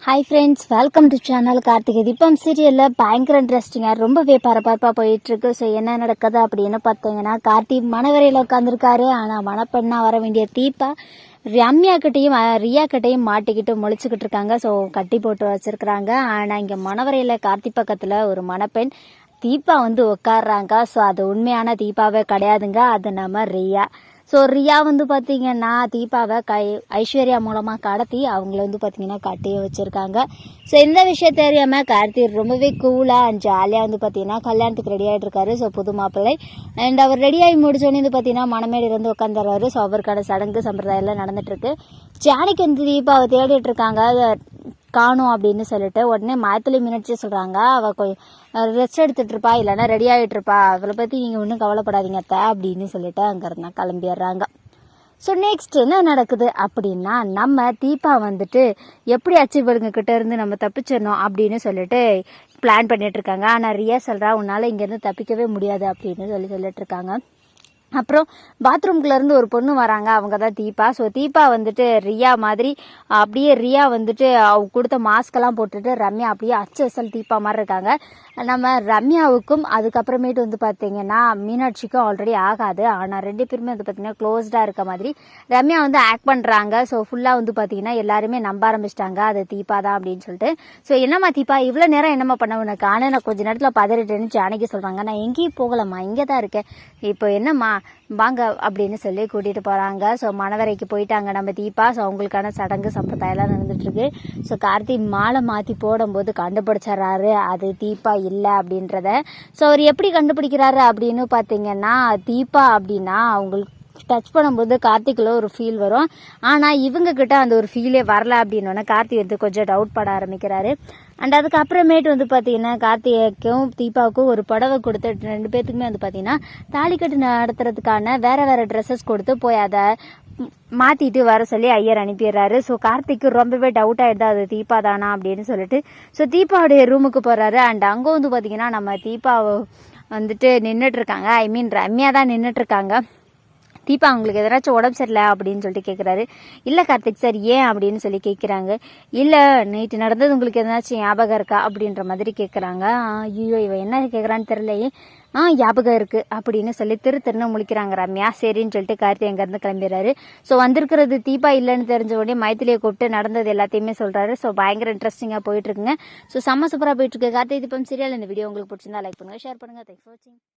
Hi friends, welcome to channel Karthigai Deepam. சீரியலில் பயங்கர இன்ட்ரெஸ்டிங்காக ரொம்பவே பரபரப்பாக போயிட்டுருக்கு. ஸோ என்ன நடக்குது அப்படின்னு பார்த்தீங்கன்னா, கார்த்தி மணவரையில் உட்காந்துருக்காரு. ஆனால் மணப்பெண்ணாக வர வேண்டிய தீபா ரம்யா கிட்டையும் ரியா கிட்டையும் மாட்டிக்கிட்டு முழிச்சுக்கிட்டு இருக்காங்க. ஸோ கட்டி போட்டு வச்சுருக்குறாங்க. ஆனால் இங்கே மணவரையில் கார்த்தி பக்கத்தில் ஒரு மணப்பெண் தீபா உட்காடுறாங்க. ஸோ அது உண்மையான தீபாவே கிடையாதுங்க, அது நம்ம ரியா. ஸோ ரியா பார்த்தீங்கன்னா தீபாவை ஐஸ்வர்யா மூலமாக கடத்தி அவங்கள பார்த்தீங்கன்னா கட்டியே வச்சுருக்காங்க. ஸோ இந்த விஷயம் தெரியாமல் கார்த்தி ரொம்பவே கூலாக ஜாலியாக பார்த்தீங்கன்னா கல்யாணத்துக்கு ரெடி ஆகிட்டு இருக்காரு. ஸோ புது மாப்பிள்ளை அண்ட் அவர் ரெடி ஆகி முடிச்சோடனே பார்த்தீங்கன்னா மணமேடி உட்காந்துறாரு. ஸோ அவருக்கான சடங்கு சம்பிரதாயம்லாம் நடந்துட்டுருக்கு. ஜானிக்கு தீபாவை தேடிட்டு இருக்காங்க, காணும் அப்படின்னு சொல்லிட்டு உடனே மைத்திலி மீனாட்சி சொல்கிறாங்க, அவள் கொஞ்சம் ரெஸ்ட் எடுத்துகிட்டு இருப்பா, இல்லைன்னா ரெடி ஆகிட்டு இருப்பா, அவளை பற்றி நீங்கள் ஒன்றும் கவலைப்படாதீங்க அத்தை அப்படின்னு சொல்லிட்டு அங்கேருந்தா கிளம்பிடுறாங்க. ஸோ நெக்ஸ்ட் என்ன நடக்குது அப்படின்னா, நம்ம தீபா எப்படியாச்சும் இவளுங்க கிட்ட இருந்து நம்ம தப்பிச்சிடணும் அப்படின்னு சொல்லிட்டு பிளான் பண்ணிட்டு இருக்காங்க. ஆனால் ரியா சொல்கிறா, உன்னால் இங்கேருந்து தப்பிக்கவே முடியாது அப்படின்னு சொல்லிட்டு இருக்காங்க. அப்புறம் பாத்ரூம்குள்ளேருந்து ஒரு பொண்ணு வராங்க, அவங்க தான் தீபா. ஸோ தீபா ரியா மாதிரி அப்படியே ரியா அவங்க கொடுத்த மாஸ்கெல்லாம் போட்டுட்டு ரம்யா அப்படியே அச்சல் தீபா மாதிரி இருக்காங்க. நம்ம ரம்யாவுக்கும் அதுக்கப்புறமேட்டு பார்த்தீங்கன்னா மீனாட்சிக்கும் ஆல்ரெடி ஆகாது. ஆனால் ரெண்டு பேருமே பார்த்தீங்கன்னா க்ளோஸ்டாக இருக்க மாதிரி ரம்யா ஆக்ட் பண்ணுறாங்க. ஸோ ஃபுல்லாக பார்த்தீங்கன்னா எல்லாருமே நம்ப ஆரம்பிச்சிட்டாங்க அது தீபா தான் அப்படின்னு சொல்லிட்டு. ஸோ என்னம்மா தீபா இவ்வளோ நேரம் என்னம்மா பண்ண உனக்கு? ஆனால் நான் கொஞ்சம் நேரத்தில் பதறிட்டேன்னு ஜானகி சொல்கிறாங்க. நான் எங்கேயும் போகலம்மா, இங்கே தான் இருக்கேன். இப்போ என்னம்மா வாங்க அப்படின்னு சொல்லி கூட்டிகிட்டு போகிறாங்க. ஸோ மணவரைக்கு போயிட்டாங்க நம்ம தீபா. ஸோ அவங்களுக்கான சடங்கு சம்பிரதாயம்லாம் நடந்துட்டுருக்கு. ஸோ கார்த்தி மாலை மாற்றி போடும்போது கண்டுபிடிச்சிட்றாரு அது தீபா இல்லை அப்படின்றத. ஸோ அவர் எப்படி கண்டுபிடிக்கிறாரு அப்படின்னு பார்த்தீங்கன்னா, தீபா அப்படின்னா அவங்களுக்கு டச் பண்ணும்போது கார்த்திக்குள்ள ஒரு ஃபீல் வரும். ஆனால் இவங்கக்கிட்ட அந்த ஒரு ஃபீலே வரல அப்படின்னோடனே கார்த்தி கொஞ்சம் டவுட் பட ஆரம்பிக்கிறாரு. அண்ட் அதுக்கப்புறமேட்டு பார்த்தீங்கன்னா கார்த்திகைக்கும் தீபாவுக்கும் ஒரு புடவை கொடுத்து ரெண்டு பேர்த்துக்குமே பார்த்தீங்கன்னா தாலிக்கட்டு நடத்துறதுக்கான வேறு ட்ரெஸ்ஸஸ் கொடுத்து போய் அதை மாற்றிட்டு வர சொல்லி ஐயர் அனுப்பிடுறாரு. ஸோ கார்த்திக்கு ரொம்பவே டவுட் ஆகிடுது அது தீபா தானா அப்படின்னு சொல்லிட்டு. ஸோ தீபாவுடைய ரூமுக்கு போகிறாரு. அண்ட் அங்கே பார்த்தீங்கன்னா நம்ம தீபாவை நின்றுட்டு இருக்காங்க. ஐ மீன் ரம்யா தான் நின்றுட்டு இருக்காங்க. தீபா உங்களுக்கு எதனாச்சும் உடம்பு சரியில்லை அப்படின்னு சொல்லிட்டு கேட்குறாரு. இல்லை கார்த்திக் சார், ஏன் அப்படின்னு சொல்லி கேட்குறாங்க. இல்லை நைட்டு நடந்தது உங்களுக்கு எதனாச்சும் ஞாபகம் இருக்கா அப்படின்ற மாதிரி கேட்குறாங்க. ஐயோ இவன் என்ன கேட்குறான்னு தெரியலையே. ஞாபகம் இருக்குது அப்படின்னு சொல்லி திருன்னு முழிக்கிறாங்க ரம்யா. சரின்னு சொல்லிட்டு கார்த்தி அங்கேருந்து கிளம்பிடுறாரு. ஸோ வந்திருக்கிறது தீபா இல்லைன்னு தெரிஞ்ச உடனே மைத்திலியை கூப்பிட்டு நடந்தது எல்லாத்தையுமே சொல்கிறாரு. ஸோ பயங்கர இன்ட்ரெஸ்டிங்காக போயிட்டுருக்குங்க. ஸோ செம்ம சூப்பராக போயிட்டுருக்கு கார்த்தி தீபம் சீரியல். இந்த வீடியோ உங்களுக்கு பிடிச்சிருந்தா லைக் பண்ணுங்கள், ஷேர் பண்ணுங்கள். தேங்க்ஸ் ஃபார் வாட்சிங்.